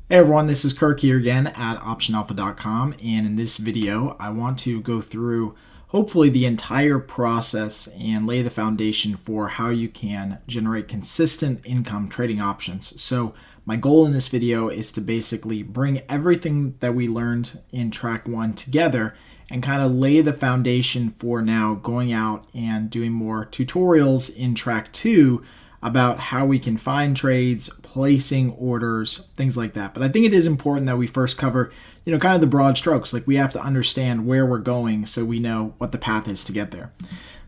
Hey everyone, this is Kirk here again at OptionAlpha.com, and in this video I want to go through hopefully the entire process and lay the foundation for how you can generate consistent income trading options. So my goal in this video is to basically bring everything that we learned in track 1 together and kind of lay the foundation for now going out and doing more tutorials in track 2 about how we can find trades, placing orders, things like that. But I think it is important that we first cover, kind of the broad strokes. Like we have to understand where we're going so we know what the path is to get there.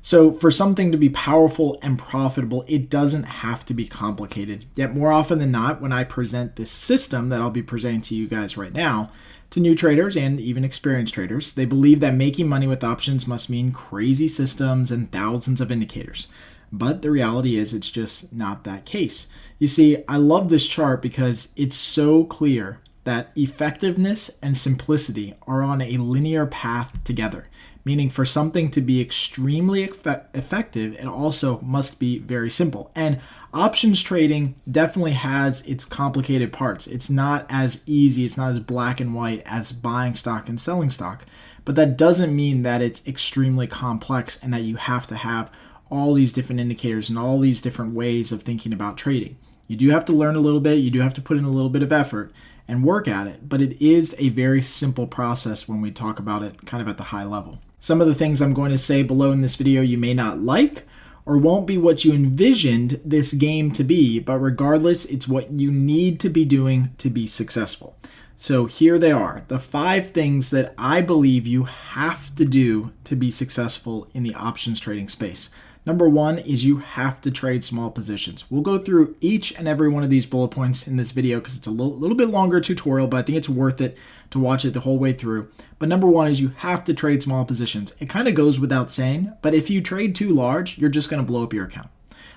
So for something to be powerful and profitable, it doesn't have to be complicated. Yet more often than not, when I present this system that I'll be presenting to you guys right now, to new traders and even experienced traders, they believe that making money with options must mean crazy systems and thousands of indicators. But the reality is it's just not that case. You see, I love this chart because it's so clear that effectiveness and simplicity are on a linear path together, meaning for something to be extremely effective, it also must be very simple. And options trading definitely has its complicated parts. It's not as easy, it's not as black and white as buying stock and selling stock, but that doesn't mean that it's extremely complex and that you have to have all these different indicators and all these different ways of thinking about trading. You do have to learn a little bit, you do have to put in a little bit of effort and work at it, but it is a very simple process when we talk about it kind of at the high level. Some of the things I'm going to say below in this video you may not like or won't be what you envisioned this game to be, but regardless, it's what you need to be doing to be successful. So here they are, the 5 things that I believe you have to do to be successful in the options trading space. Number 1 is you have to trade small positions. We'll go through each and every one of these bullet points in this video because it's a little bit longer tutorial, but I think it's worth it to watch it the whole way through. But number 1 is you have to trade small positions. It kind of goes without saying, but if you trade too large, you're just going to blow up your account.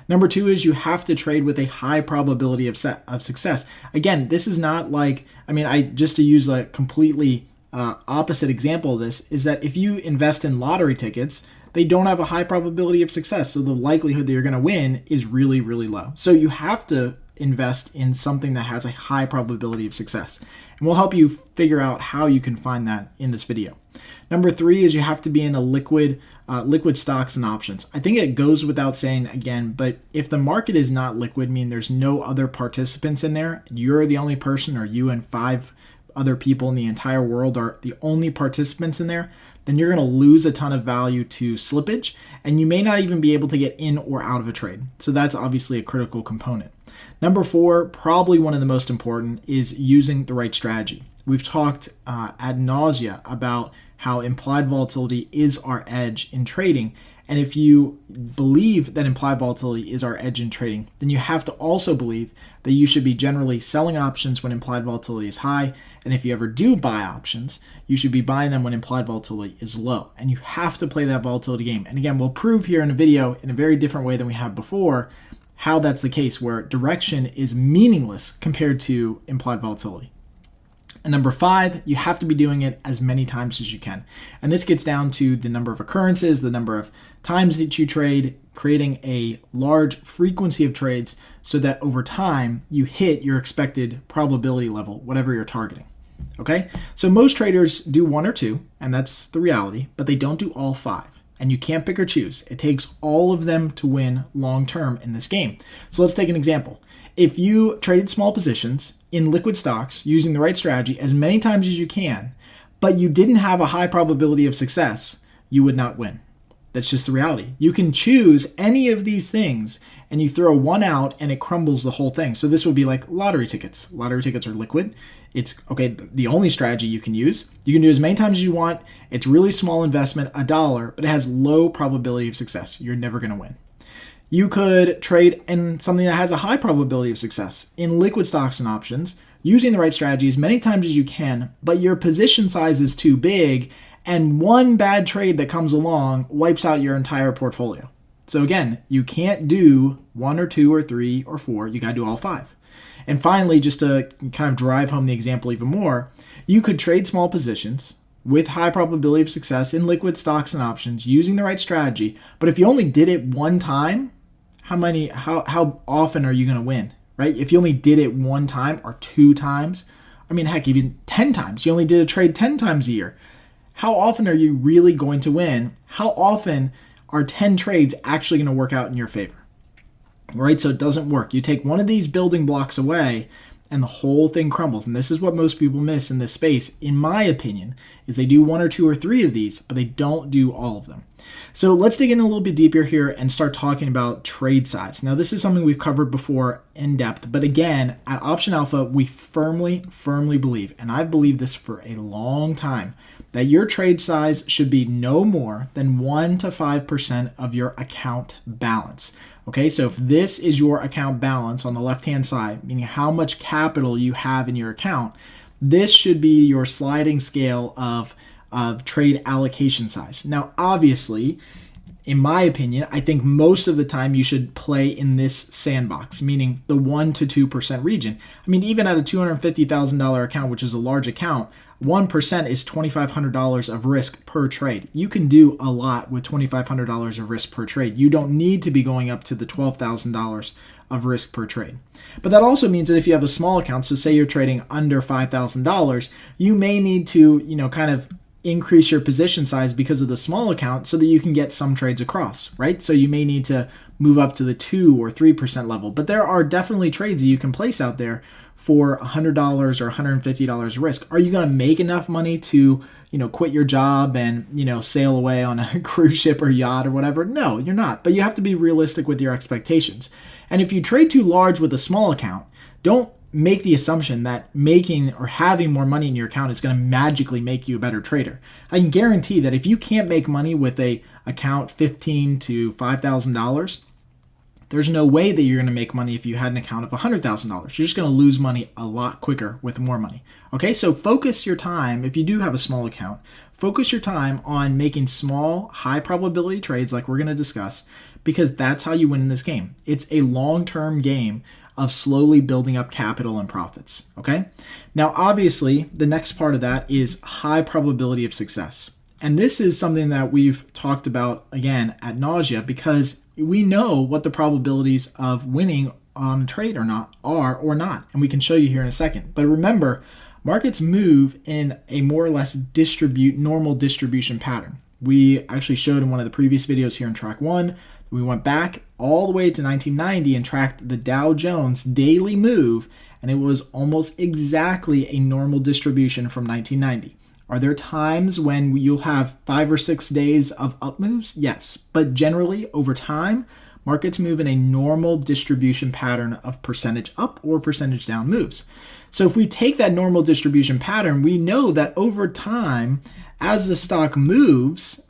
Number 2 is you have to trade with a high probability of success. Again, this is not like, just to use a completely opposite example of this, is that if you invest in lottery tickets, they don't have a high probability of success. So the likelihood that you're going to win is really, really low. So you have to invest in something that has a high probability of success. And we'll help you figure out how you can find that in this video. Number 3 is you have to be in a liquid stocks and options. I think it goes without saying again, but if the market is not liquid, meaning there's no other participants in there, you're the only person, or you and 5 other people in the entire world are the only participants in there, then you're going to lose a ton of value to slippage, and you may not even be able to get in or out of a trade. So that's obviously a critical component. Number 4, probably one of the most important, is using the right strategy. We've talked ad nausea about how implied volatility is our edge in trading. And if you believe that implied volatility is our edge in trading, then you have to also believe that you should be generally selling options when implied volatility is high. And if you ever do buy options, you should be buying them when implied volatility is low. And you have to play that volatility game. And again, we'll prove here in a video in a very different way than we have before how that's the case, where direction is meaningless compared to implied volatility. And number 5, you have to be doing it as many times as you can. And this gets down to the number of occurrences, the number of times that you trade, creating a large frequency of trades so that over time you hit your expected probability level, whatever you're targeting. Okay? So most traders do 1 or 2, and that's the reality, but they don't do all 5. And you can't pick or choose. It takes all of them to win long term in this game. So let's take an example. If you traded small positions in liquid stocks using the right strategy as many times as you can, but you didn't have a high probability of success, you would not win. That's just the reality. You can choose any of these things and you throw one out and it crumbles the whole thing. So this would be like lottery tickets. Lottery tickets are liquid. It's okay. The only strategy you can use, you can do as many times as you want. It's really small investment, $1, but it has low probability of success. You're never going to win. You could trade in something that has a high probability of success in liquid stocks and options using the right strategy as many times as you can, but your position size is too big and one bad trade that comes along wipes out your entire portfolio. So again, you can't do 1 or 2 or 3 or 4, you got to do all 5. And finally, just to kind of drive home the example even more, you could trade small positions with high probability of success in liquid stocks and options using the right strategy, but if you only did it one time, how often are you going to win, right? If you only did it 1 time or 2 times, I mean, heck, even 10 times. You only did a trade 10 times a year. How often are you really going to win? How often are 10 trades actually going to work out in your favor? Right? So it doesn't work. You take one of these building blocks away and the whole thing crumbles. And this is what most people miss in this space, in my opinion, is they do 1 or 2 or 3 of these, but they don't do all of them. So let's dig in a little bit deeper here and start talking about trade size. Now, this is something we've covered before in depth, but again, at Option Alpha, we firmly believe, and I've believed this for a long time, that your trade size should be no more than 1 to 5% of your account balance. Okay, so if this is your account balance on the left-hand side, meaning how much capital you have in your account, this should be your sliding scale of trade allocation size. Now, obviously, in my opinion, I think most of the time you should play in this sandbox, meaning the 1 to 2% region. I mean, even at a $250,000 account, which is a large account, 1% is $2,500 of risk per trade. You can do a lot with $2,500 of risk per trade. You don't need to be going up to the $12,000 of risk per trade. But that also means that if you have a small account, so say you're trading under $5,000, you may need to, kind of increase your position size because of the small account so that you can get some trades across, right? So you may need to move up to the 2 or 3% level. But there are definitely trades that you can place out there for $100 or $150 risk. Are you going to make enough money to, quit your job and, sail away on a cruise ship or yacht or whatever? No, you're not. But you have to be realistic with your expectations. And if you trade too large with a small account, don't make the assumption that making or having more money in your account is going to magically make you a better trader. I can guarantee that if you can't make money with a account $15,000 to $5,000, there's no way that you're going to make money if you had an account of $100,000. You're just going to lose money a lot quicker with more money. Okay, so focus your time, if you do have a small account, focus your time on making small, high probability trades like we're going to discuss, because that's how you win in this game. It's a long-term game of slowly building up capital and profits. Okay, now obviously the next part of that is high probability of success. And this is something that we've talked about again ad nauseum, because we know what the probabilities of winning on a trade or not are or not. And we can show you here in a second. But remember, markets move in a more or less normal distribution pattern. We actually showed in one of the previous videos here in track 1, we went back all the way to 1990 and tracked the Dow Jones daily move, and it was almost exactly a normal distribution from 1990. Are there times when you'll have 5 or 6 days of up moves? Yes, but generally over time, markets move in a normal distribution pattern of percentage up or percentage down moves. So if we take that normal distribution pattern, we know that over time, as the stock moves,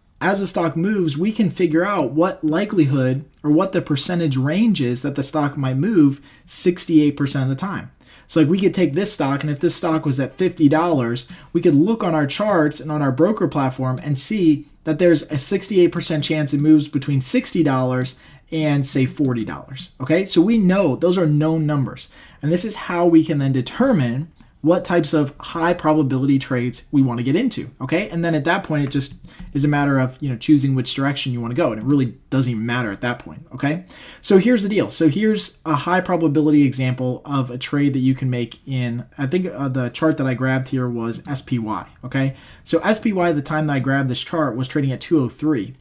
we can figure out what likelihood or what the percentage range is that the stock might move 68% of the time. So like we could take this stock, and if this stock was at $50, we could look on our charts and on our broker platform and see that there's a 68% chance it moves between $60 and say $40. Okay, so we know those are known numbers. And this is how we can then determine what types of high probability trades we want to get into, okay? And then at that point, it just is a matter of, choosing which direction you want to go. And it really doesn't even matter at that point, okay? So here's the deal. So here's a high probability example of a trade that you can make in, I think the chart that I grabbed here was SPY, okay? So SPY, the time that I grabbed this chart, was trading at 203.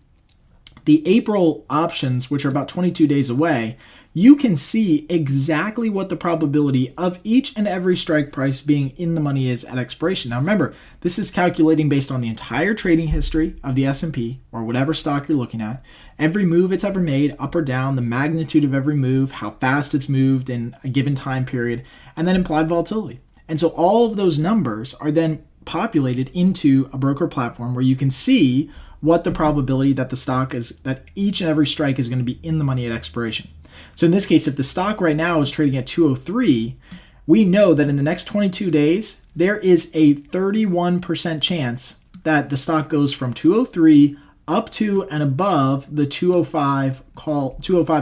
The April options, which are about 22 days away, you can see exactly what the probability of each and every strike price being in the money is at expiration. Now remember, this is calculating based on the entire trading history of the S&P or whatever stock you're looking at, every move it's ever made, up or down, the magnitude of every move, how fast it's moved in a given time period, and then implied volatility. And so all of those numbers are then populated into a broker platform where you can see what the probability that the stock is, that each and every strike is going to be in the money at expiration. So in this case, if the stock right now is trading at 203, we know that in the next 22 days, there is a 31% chance that the stock goes from 203 up to and above the 205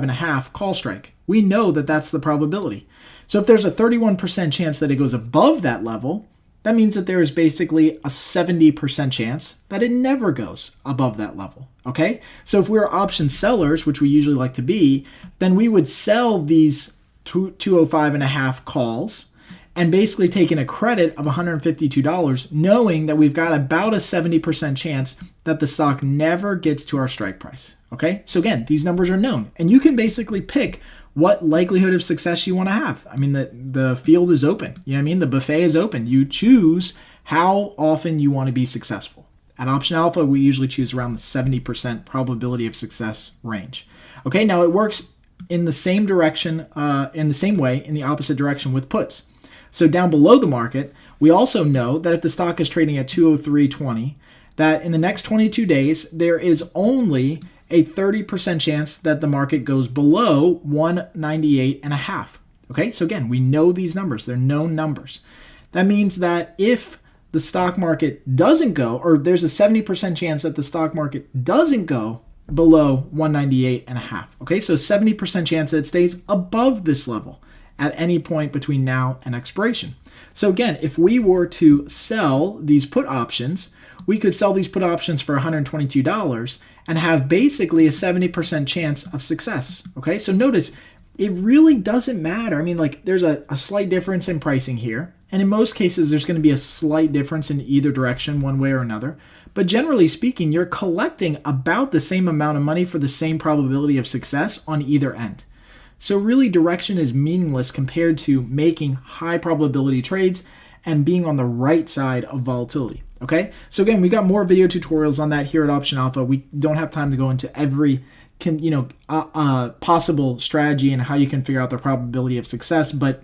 and a half call strike. We know that that's the probability. So if there's a 31% chance that it goes above that level, that means that there is basically a 70% chance that it never goes above that level, okay? So if we're option sellers, which we usually like to be, then we would sell these 205 and a half calls, and basically taking a credit of $152, knowing that we've got about a 70% chance that the stock never gets to our strike price. Okay, so again, these numbers are known, and you can basically pick what likelihood of success you want to have. I mean, the field is open. You know what I mean? The buffet is open. You choose how often you want to be successful. At Option Alpha, we usually choose around the 70% probability of success range. Okay, now it works in the same direction, in the same way, in the opposite direction with puts. So down below the market, we also know that if the stock is trading at 203.20, that in the next 22 days, there is only a 30% chance that the market goes below 198.5. Okay, so again, we know these numbers. They're known numbers. That means that if the stock market doesn't go, or there's a 70% chance that the stock market doesn't go below 198.5. Okay, so 70% chance that it stays above this level at any point between now and expiration. So again, if we were to sell these put options, we could sell these put options for $122 and have basically a 70% chance of success. Okay, so notice it really doesn't matter. I mean, like there's a slight difference in pricing here. And in most cases, there's going to be a slight difference in either direction, one way or another. But generally speaking, you're collecting about the same amount of money for the same probability of success on either end. So really, direction is meaningless compared to making high probability trades and being on the right side of volatility. Okay, so again, we got more video tutorials on that here at Option Alpha. We don't have time to go into every possible strategy and how you can figure out the probability of success, but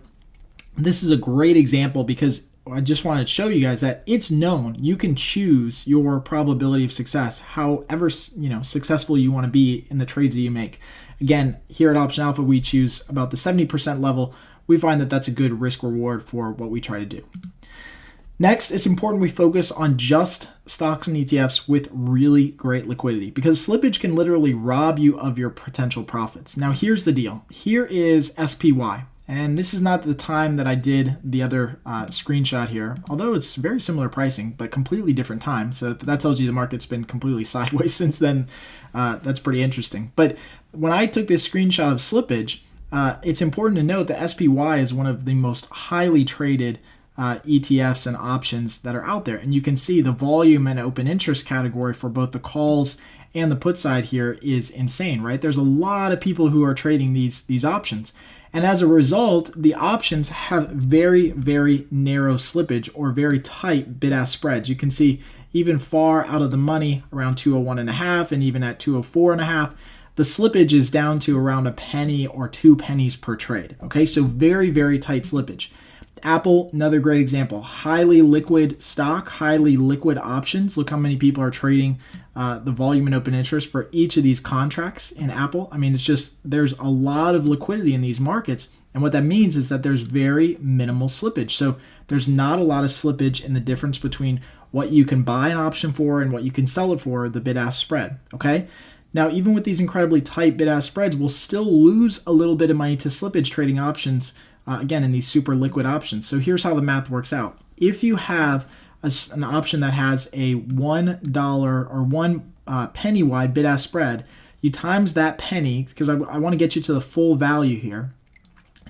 this is a great example because I just wanted to show you guys that it's known. You can choose your probability of success, however successful you want to be in the trades that you make. Again, here at Option Alpha, we choose about the 70% level. We find that that's a good risk reward for what we try to do. Next, it's important we focus on just stocks and ETFs with really great liquidity because slippage can literally rob you of your potential profits. Now, here's the deal. Here is SPY. And this is not the time that I did the other screenshot here, although it's very similar pricing, but completely different time. So if that tells you the market's been completely sideways since then, that's pretty interesting. But when I took this screenshot of slippage, it's important to note that SPY is one of the most highly traded ETFs and options that are out there. And you can see the volume and open interest category for both the calls and the put side here is insane, right? There's a lot of people who are trading these options. And as a result, the options have very, very narrow slippage or very tight bid-ask spreads. You can see even far out of the money around 201.5 and even at 204.5, the slippage is down to around a penny or 2 pennies per trade. Okay, so very, very tight slippage. Apple, another great example. Highly liquid stock, highly liquid options. Look how many people are trading the volume and open interest for each of these contracts in Apple. I mean, it's just, there's a lot of liquidity in these markets. And what that means is that there's very minimal slippage. So there's not a lot of slippage in the difference between what you can buy an option for and what you can sell it for, the bid-ask spread. Okay. Now, even with these incredibly tight bid-ask spreads, we'll still lose a little bit of money to slippage trading options, again, in these super liquid options. So here's how the math works out. If you have an option that has a $1 or 1 penny wide bid-ask spread, you times that penny, because I want to get you to the full value here,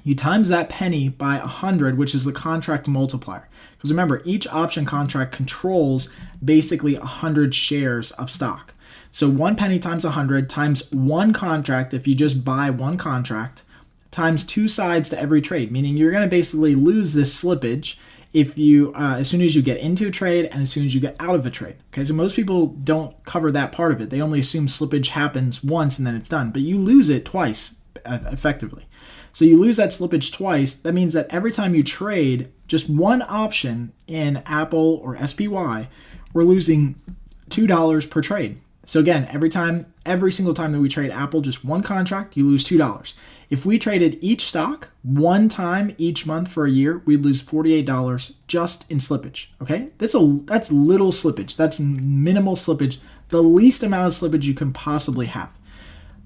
you times that penny by 100, which is the contract multiplier. Because remember, each option contract controls basically 100 shares of stock. So 1 penny times 100 times one contract, if you just buy one contract, times 2 sides to every trade, meaning you're going to basically lose this slippage if you as soon as you get into a trade and as soon as you get out of a trade. Okay, so most people don't cover that part of it. They only assume slippage happens once and then it's done, but you lose it twice effectively. So you lose that slippage twice. That means that every time you trade just one option in Apple or SPY, we're losing $2 per trade. So again, every single time that we trade Apple, just one contract, you lose $2. If we traded each stock one time each month for a year, we'd lose $48 just in slippage. Okay, that's little slippage. That's minimal slippage, the least amount of slippage you can possibly have.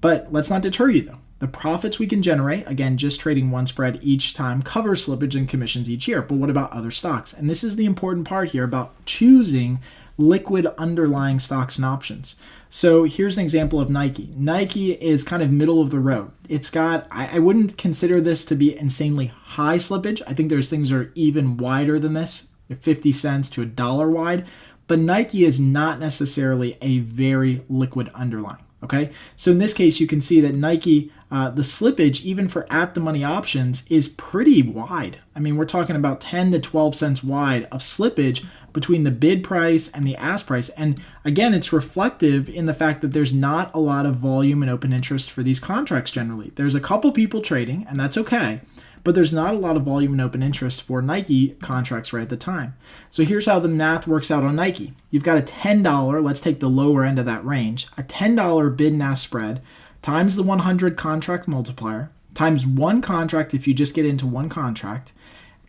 But let's not deter you though. The profits we can generate, again, just trading one spread each time, covers slippage and commissions each year. But what about other stocks? And this is the important part here about choosing liquid underlying stocks and options. So here's an example of Nike. Nike is kind of middle of the road. It's got, I wouldn't consider this to be insanely high slippage. I think there's things that are even wider than this, 50 cents to $1 wide, but Nike is not necessarily a very liquid underlying. Okay, so in this case, you can see that Nike, the slippage, even for at the money options, is pretty wide. I mean, we're talking about 10 to 12 cents wide of slippage between the bid price and the ask price. And again, it's reflective in the fact that there's not a lot of volume and open interest for these contracts generally. There's a couple people trading, and that's okay, but there's not a lot of volume and open interest for Nike contracts right at the time. So here's how the math works out on Nike. You've got a $10, let's take the lower end of that range, a $10 bid and ask spread times the 100 contract multiplier times one contract if you just get into one contract,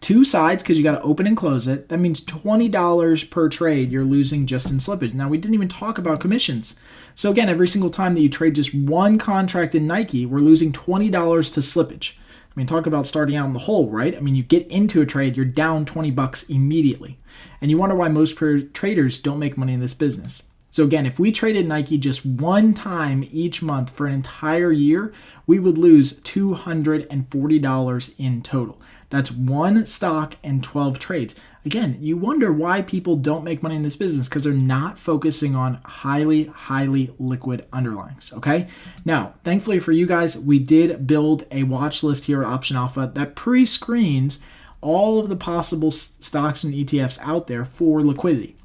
two sides because you got to open and close it. That means $20 per trade you're losing just in slippage. Now, we didn't even talk about commissions. So again, every single time that you trade just one contract in Nike, we're losing $20 to slippage. I mean, talk about starting out in the hole, right? I mean, you get into a trade, you're down 20 bucks immediately. And you wonder why most traders don't make money in this business. So again, if we traded Nike just one time each month for an entire year, we would lose $240 in total. That's one stock and 12 trades. Again, you wonder why people don't make money in this business because they're not focusing on highly liquid underlyings, okay? Now, thankfully for you guys, we did build a watch list here at Option Alpha that pre-screens all of the possible stocks and ETFs out there for liquidity.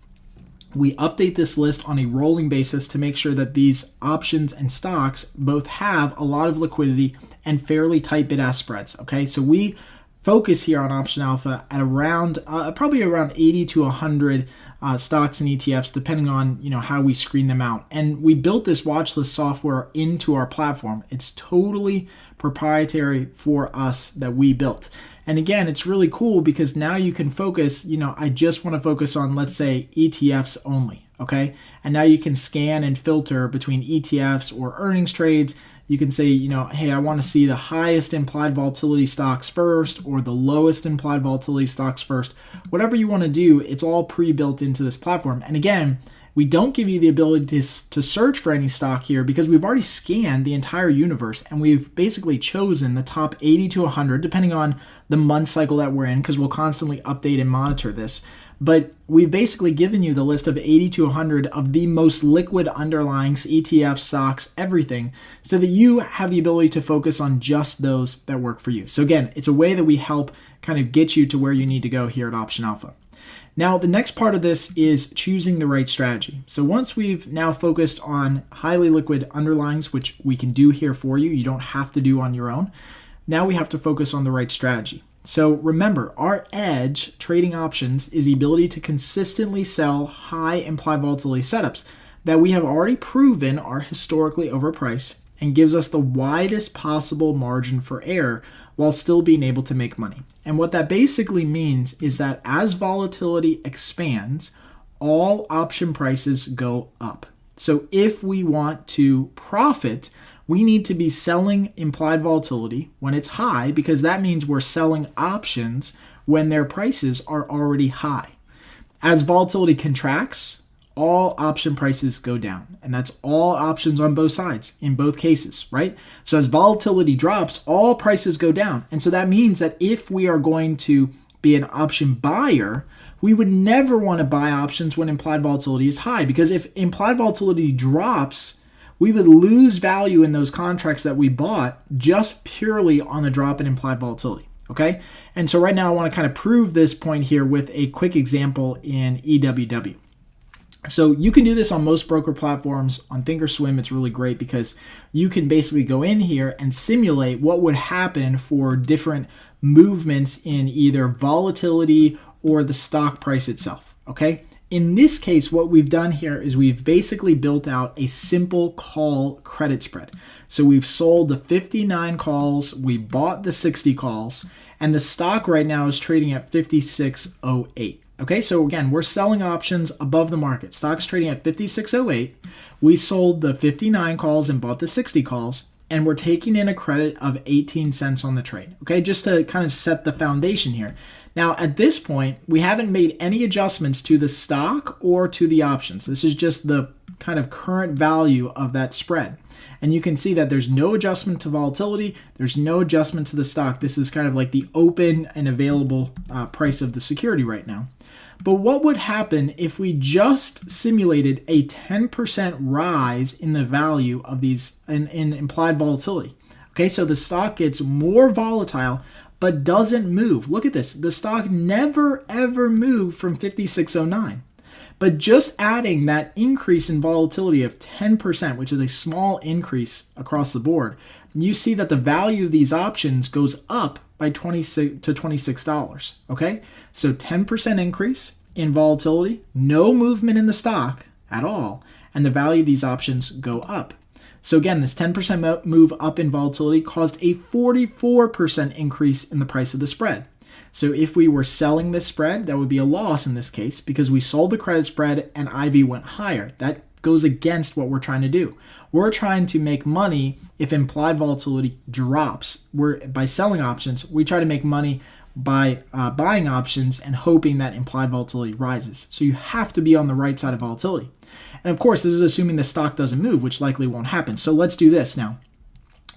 We update this list on a rolling basis to make sure that these options and stocks both have a lot of liquidity and fairly tight bid-ask spreads, okay? So we focus here on Option Alpha at around probably around 80 to 100 stocks and ETFs, depending on how we screen them out. And we built this watch list software into our platform. It's totally proprietary for us that we built. And again, it's really cool because now you can focus, I just want to focus on, let's say, ETFs only, okay? And now you can scan and filter between ETFs or earnings trades. You can say, hey, I want to see the highest implied volatility stocks first or the lowest implied volatility stocks first. Whatever you want to do, it's all pre-built into this platform. And again, we don't give you the ability to search for any stock here because we've already scanned the entire universe and we've basically chosen the top 80 to 100, depending on the month cycle that we're in, because we'll constantly update and monitor this. But we've basically given you the list of 80 to 100 of the most liquid underlyings, ETF stocks, everything, so that you have the ability to focus on just those that work for you. So again, it's a way that we help kind of get you to where you need to go here at Option Alpha. Now, the next part of this is choosing the right strategy. So once we've now focused on highly liquid underlyings, which we can do here for you, you don't have to do on your own. Now we have to focus on the right strategy. So remember, our edge trading options is the ability to consistently sell high implied volatility setups that we have already proven are historically overpriced and gives us the widest possible margin for error while still being able to make money. And what that basically means is that as volatility expands, all option prices go up. So if we want to profit, we need to be selling implied volatility when it's high because that means we're selling options when their prices are already high. As volatility contracts, all option prices go down. And that's all options on both sides in both cases, right? So as volatility drops, all prices go down. And so that means that if we are going to be an option buyer, we would never want to buy options when implied volatility is high, because if implied volatility drops, we would lose value in those contracts that we bought just purely on the drop in implied volatility. Okay? And so right now I want to kind of prove this point here with a quick example in EWW. So you can do this on most broker platforms. On Thinkorswim, it's really great because you can basically go in here and simulate what would happen for different movements in either volatility or the stock price itself, okay? In this case, what we've done here is we've basically built out a simple call credit spread. So we've sold the 59 calls, we bought the 60 calls, and the stock right now is trading at 56.08. Okay, so again, we're selling options above the market. Stock's trading at 56.08. We sold the 59 calls and bought the 60 calls, and we're taking in a credit of 18 cents on the trade. Okay, just to kind of set the foundation here. Now, at this point, we haven't made any adjustments to the stock or to the options. This is just the kind of current value of that spread. And you can see that there's no adjustment to volatility. There's no adjustment to the stock. This is kind of like the open and available price of the security right now. But what would happen if we just simulated a 10% rise in the value of these in implied volatility? Okay, so the stock gets more volatile but doesn't move. Look at this. The stock never ever moved from 5609. But just adding that increase in volatility of 10%, which is a small increase across the board, you see that the value of these options goes up by $26 to $26. Okay, so 10% increase in volatility, no movement in the stock at all, and the value of these options go up. So again, this 10% move up in volatility caused a 44% increase in the price of the spread. So if we were selling this spread, that would be a loss in this case because we sold the credit spread and IV went higher. That goes against what we're trying to do. We're trying to make money if implied volatility drops. By selling options, we try to make money by buying options and hoping that implied volatility rises. So you have to be on the right side of volatility. And of course, this is assuming the stock doesn't move, which likely won't happen. So let's do this now.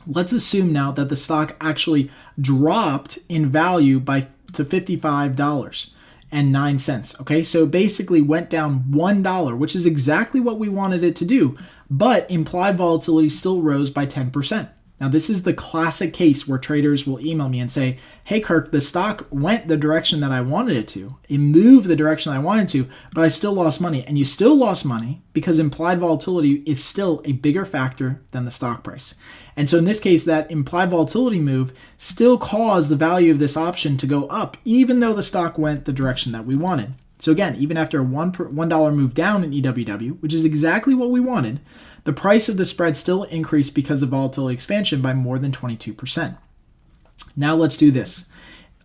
Let's assume now that the stock actually dropped in value to $55.09. Okay, so basically went down $1, which is exactly what we wanted it to do, but implied volatility still rose by 10%. Now, this is the classic case where traders will email me and say, hey, Kirk, the stock went the direction that I wanted it to. It moved the direction I wanted to, but I still lost money. And you still lost money because implied volatility is still a bigger factor than the stock price. And so in this case, that implied volatility move still caused the value of this option to go up, even though the stock went the direction that we wanted. So again, even after a $1 move down in EWW, which is exactly what we wanted, the price of the spread still increased because of volatility expansion by more than 22%. Now let's do this.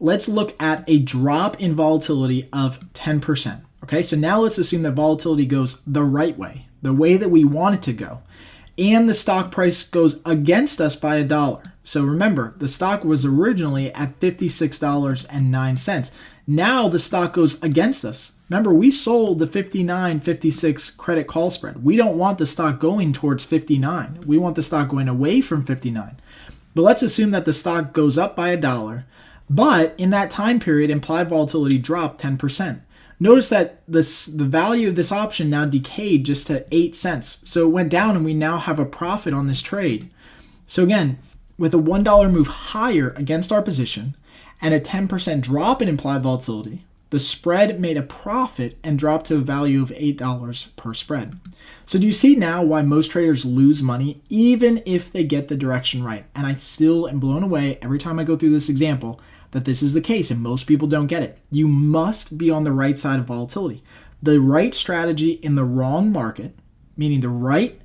Let's look at a drop in volatility of 10%. Okay, so now let's assume that volatility goes the right way, the way that we want it to go, and the stock price goes against us by $1. So remember, the stock was originally at $56.09. Now the stock goes against us. Remember, we sold the 59.56 credit call spread. We don't want the stock going towards 59. We want the stock going away from 59. But let's assume that the stock goes up by $1. But in that time period, implied volatility dropped 10%. Notice that the value of this option now decayed just to 8 cents. So it went down and we now have a profit on this trade. So again, with a $1 move higher against our position and a 10% drop in implied volatility, the spread made a profit and dropped to a value of $8 per spread. So do you see now why most traders lose money even if they get the direction right? And I still am blown away every time I go through this example that this is the case and most people don't get it. You must be on the right side of volatility. The right strategy in the wrong market, meaning the right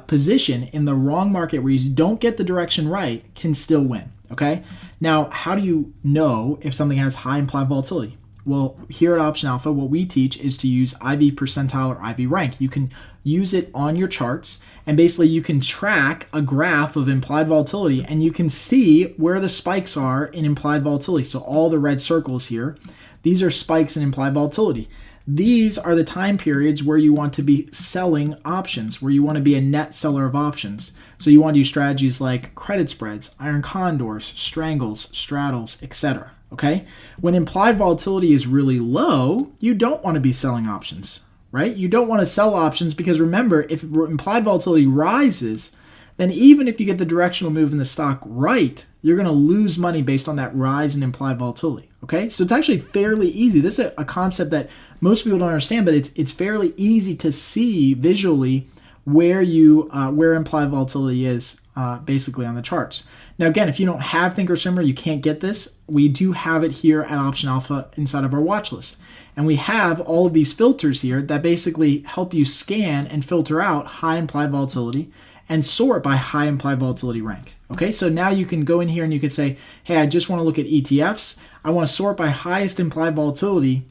position in the wrong market where you don't get the direction right, can still win. Okay? Now, how do you know if something has high implied volatility? Well, here at Option Alpha, what we teach is to use IV percentile or IV rank. You can use it on your charts, and basically you can track a graph of implied volatility, and you can see where the spikes are in implied volatility. So all the red circles here, these are spikes in implied volatility. These are the time periods where you want to be selling options, where you want to be a net seller of options. So you want to use strategies like credit spreads, iron condors, strangles, straddles, etc. Okay? When implied volatility is really low, you don't want to be selling options, right? You don't want to sell options because remember, if implied volatility rises, then even if you get the directional move in the stock right, you're going to lose money based on that rise in implied volatility. Okay, so it's actually fairly easy. This is a concept that most people don't understand, but it's fairly easy to see visually where implied volatility is basically on the charts. Now, again, if you don't have Thinkorswim, you can't get this. We do have it here at Option Alpha inside of our watch list. And we have all of these filters here that basically help you scan and filter out high implied volatility and sort by high implied volatility rank. Okay, so now you can go in here and you can say, hey, I just want to look at ETFs. I want to sort by highest implied volatility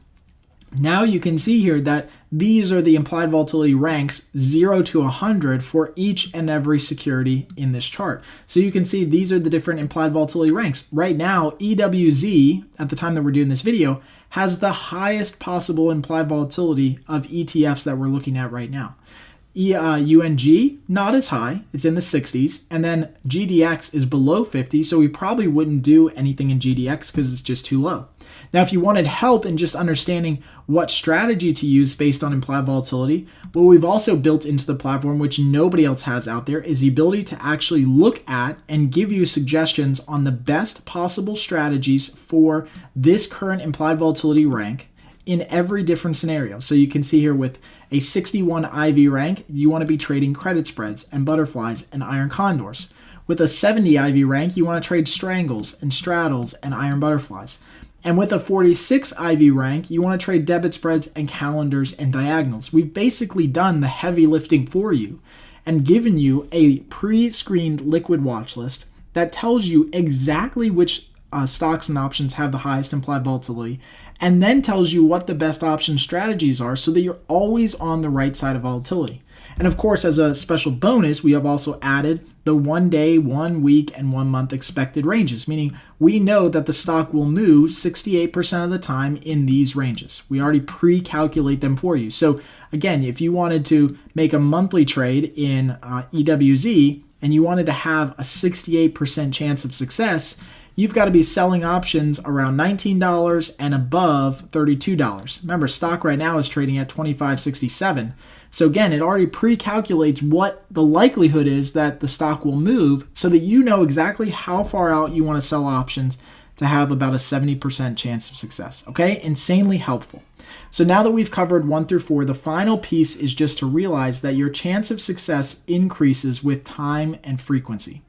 Now you can see here that these are the implied volatility ranks 0 to 100 for each and every security in this chart. So you can see these are the different implied volatility ranks. Right now, EWZ, at the time that we're doing this video, has the highest possible implied volatility of ETFs that we're looking at right now. UNG, not as high, it's in the 60s, and then GDX is below 50, so we probably wouldn't do anything in GDX because it's just too low. Now, if you wanted help in just understanding what strategy to use based on implied volatility, what we've also built into the platform, which nobody else has out there, is the ability to actually look at and give you suggestions on the best possible strategies for this current implied volatility rank in every different scenario. So you can see here with a 61 IV rank, you want to be trading credit spreads and butterflies and iron condors. With a 70 IV rank, you want to trade strangles and straddles and iron butterflies. And with a 46 IV rank, you want to trade debit spreads and calendars and diagonals. We've basically done the heavy lifting for you and given you a pre-screened liquid watch list that tells you exactly which stocks and options have the highest implied volatility, and then tells you what the best option strategies are so that you're always on the right side of volatility. And of course, as a special bonus, we have also added the 1 day, 1 week, and 1 month expected ranges, meaning we know that the stock will move 68% of the time in these ranges. We already pre-calculate them for you. So again, if you wanted to make a monthly trade in EWZ and you wanted to have a 68% chance of success, you've got to be selling options around $19 and above $32. Remember, stock right now is trading at $25.67. So again, it already pre-calculates what the likelihood is that the stock will move so that you know exactly how far out you want to sell options to have about a 70% chance of success. Okay, insanely helpful. So now that we've covered 1 through 4, the final piece is just to realize that your chance of success increases with time and frequency.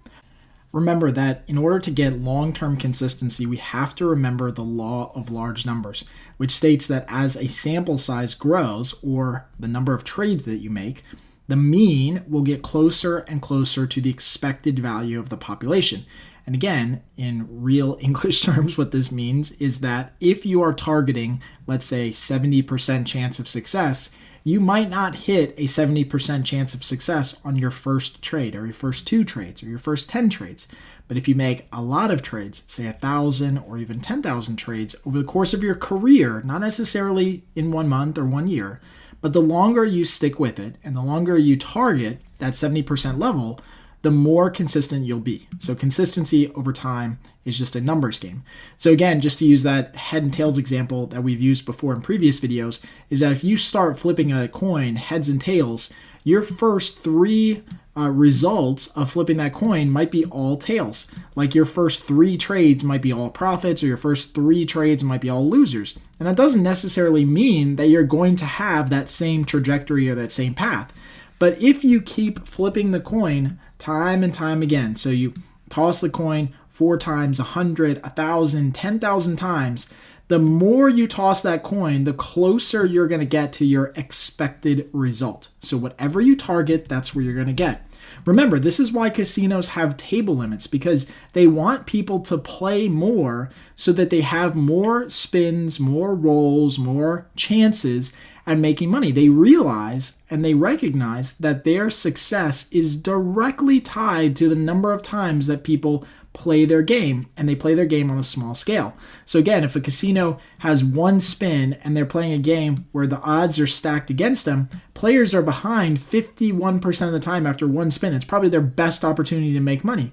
Remember that in order to get long-term consistency, we have to remember the law of large numbers, which states that as a sample size grows, or the number of trades that you make, the mean will get closer and closer to the expected value of the population. And again, in real English terms, what this means is that if you are targeting, let's say, 70% chance of success, you might not hit a 70% chance of success on your first trade or your first 2 trades or your first 10 trades. But if you make a lot of trades, say 1,000 or even 10,000 trades over the course of your career, not necessarily in 1 month or 1 year, but the longer you stick with it and the longer you target that 70% level, the more consistent you'll be. So consistency over time is just a numbers game. So again, just to use that head and tails example that we've used before in previous videos, is that if you start flipping a coin heads and tails, your first 3 results of flipping that coin might be all tails. Like your first 3 trades might be all profits, or your first 3 trades might be all losers. And that doesn't necessarily mean that you're going to have that same trajectory or that same path. But if you keep flipping the coin time and time again, so you toss the coin 4 times, 100, 1,000, 10,000 times, the more you toss that coin, the closer you're going to get to your expected result. So whatever you target, that's where you're going to get. Remember, this is why casinos have table limits, because they want people to play more so that they have more spins, more rolls, more chances at making money. They realize and they recognize that their success is directly tied to the number of times that people play their game, and they play their game on a small scale. So again, if a casino has 1 spin and they're playing a game where the odds are stacked against them, players are behind 51% of the time after 1 spin. It's probably their best opportunity to make money.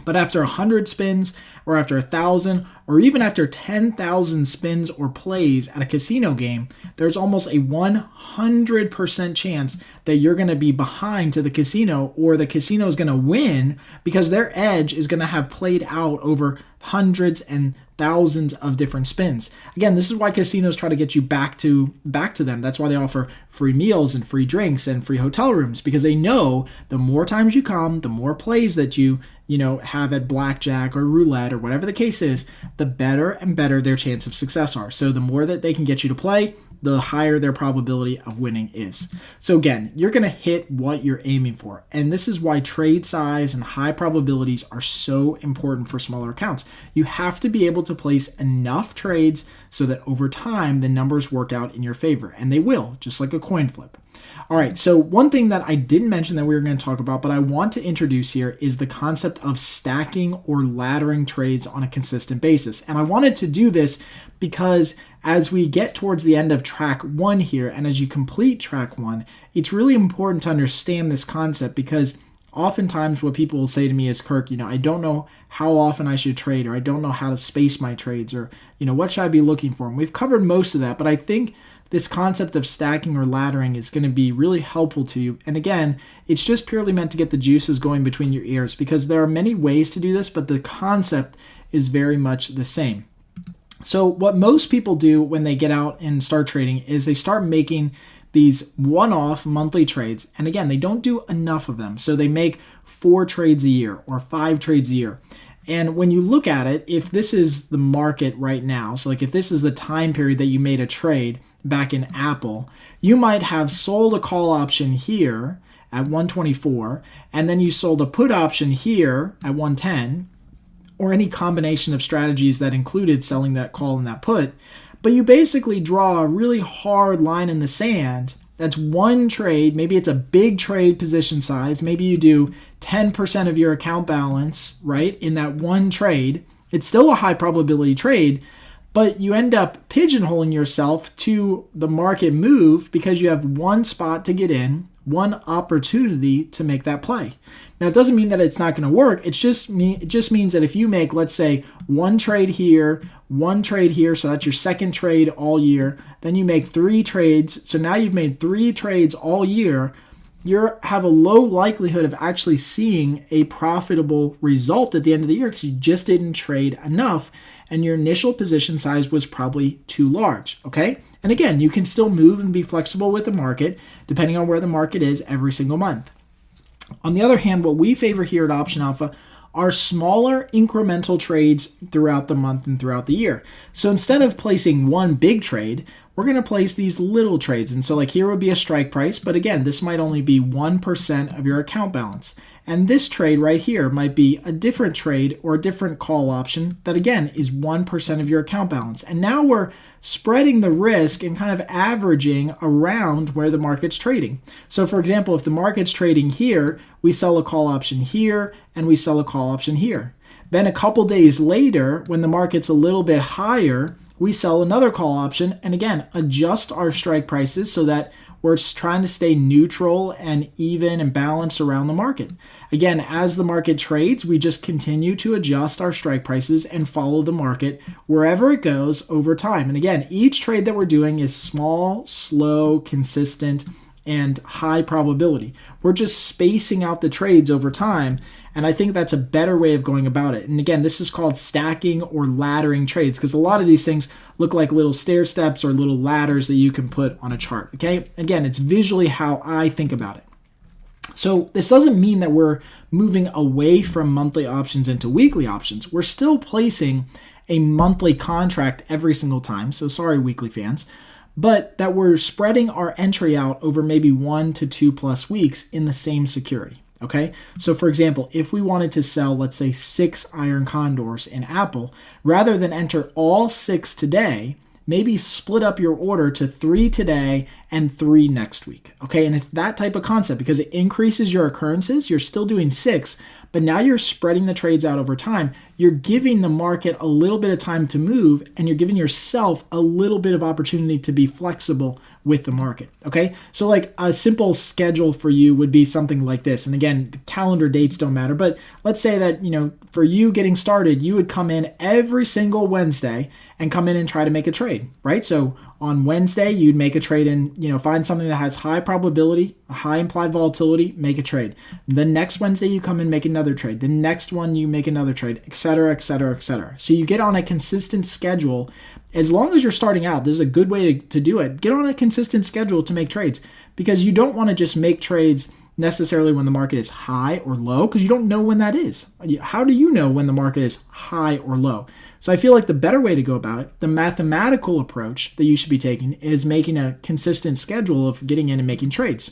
But after 100 spins, or after 1,000, or even after 10,000 spins or plays at a casino game, there's almost a 100% chance that you're going to be behind to the casino, or the casino is going to win because their edge is going to have played out over hundreds and thousands of different spins. Again, this is why casinos try to get you back to them. That's why they offer free meals and free drinks and free hotel rooms, because they know the more times you come, the more plays that you have at blackjack or roulette or whatever the case is, the better and better their chance of success are. So the more that they can get you to play, the higher their probability of winning is. So again, you're going to hit what you're aiming for. And this is why trade size and high probabilities are so important for smaller accounts. You have to be able to place enough trades so that over time the numbers work out in your favor. And they will, just like a coin flip. All right, so one thing that I didn't mention that we were going to talk about, but I want to introduce here is the concept of stacking or laddering trades on a consistent basis. And I wanted to do this because as we get towards the end of track 1 here, and as you complete track 1, it's really important to understand this concept because oftentimes what people will say to me is, Kirk, I don't know how often I should trade, or I don't know how to space my trades, or, what should I be looking for? And we've covered most of that, but I think this concept of stacking or laddering is going to be really helpful to you. And again, it's just purely meant to get the juices going between your ears because there are many ways to do this, but the concept is very much the same. So what most people do when they get out and start trading is they start making these one-off monthly trades. And again, they don't do enough of them. So they make 4 trades a year or 5 trades a year. And when you look at it, if this is the market right now, so like if this is the time period that you made a trade back in Apple, you might have sold a call option here at 124, and then you sold a put option here at 110, or any combination of strategies that included selling that call and that put. But you basically draw a really hard line in the sand. That's one trade. Maybe it's a big trade position size. Maybe you do 10% of your account balance, right, in that one trade. It's still a high probability trade, but you end up pigeonholing yourself to the market move because you have one spot to get in, one opportunity to make that play. Now, it doesn't mean that it's not going to work. It just means that if you make, let's say, one trade here, so that's your second trade all year, then you make 3 trades. So now you've made 3 trades all year. You have a low likelihood of actually seeing a profitable result at the end of the year because you just didn't trade enough and your initial position size was probably too large, okay? And again, you can still move and be flexible with the market depending on where the market is every single month. On the other hand, what we favor here at Option Alpha are smaller incremental trades throughout the month and throughout the year. So instead of placing one big trade, we're going to place these little trades. And so like here would be a strike price, but again, this might only be 1% of your account balance. And this trade right here might be a different trade or a different call option that again is 1% of your account balance. And now we're spreading the risk and kind of averaging around where the market's trading. So for example, if the market's trading here, we sell a call option here and we sell a call option here. Then a couple days later, when the market's a little bit higher, we sell another call option and again, adjust our strike prices so that we're trying to stay neutral and even and balanced around the market. Again, as the market trades, we just continue to adjust our strike prices and follow the market wherever it goes over time. And again, each trade that we're doing is small, slow, consistent, and high probability. We're just spacing out the trades over time, and I think that's a better way of going about it. And again, this is called stacking or laddering trades because a lot of these things look like little stair steps or little ladders that you can put on a chart, okay? Again, it's visually how I think about it. So this doesn't mean that we're moving away from monthly options into weekly options. We're still placing a monthly contract every single time, so sorry, weekly fans, but that we're spreading our entry out over maybe 1 to 2+ weeks in the same security, okay? So for example, if we wanted to sell, let's say 6 iron condors in Apple, rather than enter all 6 today, maybe split up your order to 3 today and 3 next week, okay? And it's that type of concept because it increases your occurrences. You're still doing 6, but now you're spreading the trades out over time. You're giving the market a little bit of time to move, and you're giving yourself a little bit of opportunity to be flexible with the market, okay? So like a simple schedule for you would be something like this. And again, the calendar dates don't matter, but let's say that, for you getting started, you would come in every single Wednesday and come in and try to make a trade, right? So on Wednesday, you'd make a trade and, find something that has high probability, a high implied volatility, make a trade. The next Wednesday, you come and make another trade. The next one, you make another trade, et cetera, et cetera, et cetera. So you get on a consistent schedule. As long as you're starting out, this is a good way to do it. Get on a consistent schedule to make trades because you don't want to just make trades necessarily when the market is high or low, because you don't know when that is. How do you know when the market is high or low? So I feel like the better way to go about it, the mathematical approach that you should be taking, is making a consistent schedule of getting in and making trades.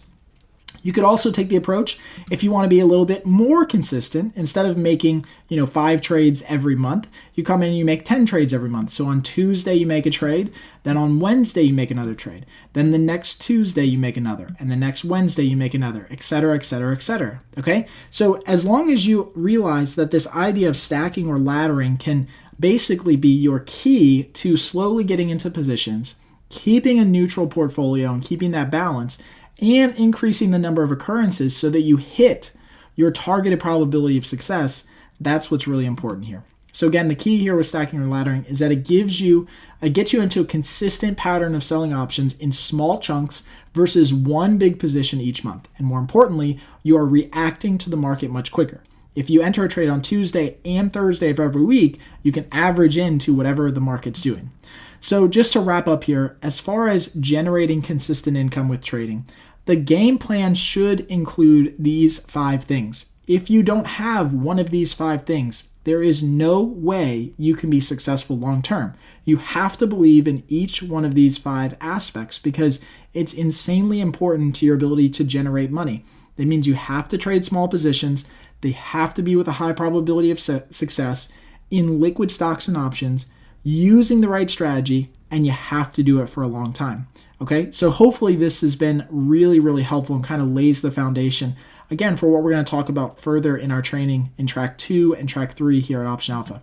You could also take the approach, if you want to be a little bit more consistent, instead of making 5 trades every month, you come in and you make 10 trades every month. So on Tuesday you make a trade, then on Wednesday you make another trade, then the next Tuesday you make another, and the next Wednesday you make another, etc., etc., etc. Okay? So as long as you realize that this idea of stacking or laddering can basically be your key to slowly getting into positions, keeping a neutral portfolio and keeping that balance, and increasing the number of occurrences so that you hit your targeted probability of success, that's what's really important here. So again, the key here with stacking or laddering is that it gets you into a consistent pattern of selling options in small chunks versus one big position each month. And more importantly, you are reacting to the market much quicker. If you enter a trade on Tuesday and Thursday of every week, you can average into whatever the market's doing. So just to wrap up here, as far as generating consistent income with trading, the game plan should include these 5 things. If you don't have one of these 5 things, there is no way you can be successful long term. You have to believe in each one of these 5 aspects because it's insanely important to your ability to generate money. That means you have to trade small positions. They have to be with a high probability of success in liquid stocks and options, using the right strategy, and you have to do it for a long time. Okay, so hopefully this has been really, really helpful and kind of lays the foundation, again, for what we're going to talk about further in our training in track 2 and track 3 here at Option Alpha.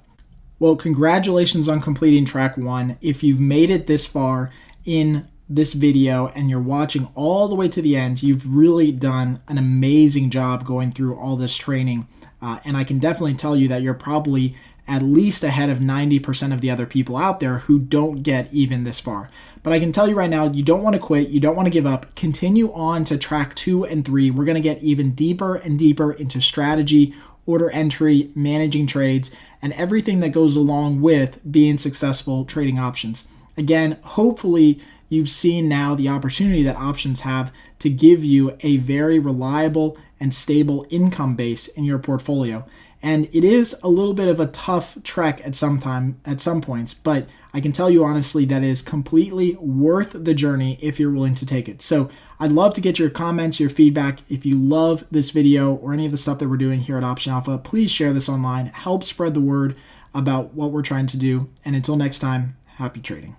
Well, congratulations on completing track 1. If you've made it this far in this video and you're watching all the way to the end, you've really done an amazing job going through all this training. And I can definitely tell you that you're probably at least ahead of 90% of the other people out there who don't get even this far. But I can tell you right now, you don't want to quit. You don't want to give up. Continue on to track 2 and 3. We're going to get even deeper and deeper into strategy, order entry, managing trades, and everything that goes along with being successful trading options. Again, hopefully you've seen now the opportunity that options have to give you a very reliable and stable income base in your portfolio. And it is a little bit of a tough trek at some points, but I can tell you honestly that it is completely worth the journey if you're willing to take it. So I'd love to get your comments, your feedback. If you love this video or any of the stuff that we're doing here at Option Alpha, please share this online. Help spread the word about what we're trying to do. And until next time, happy trading.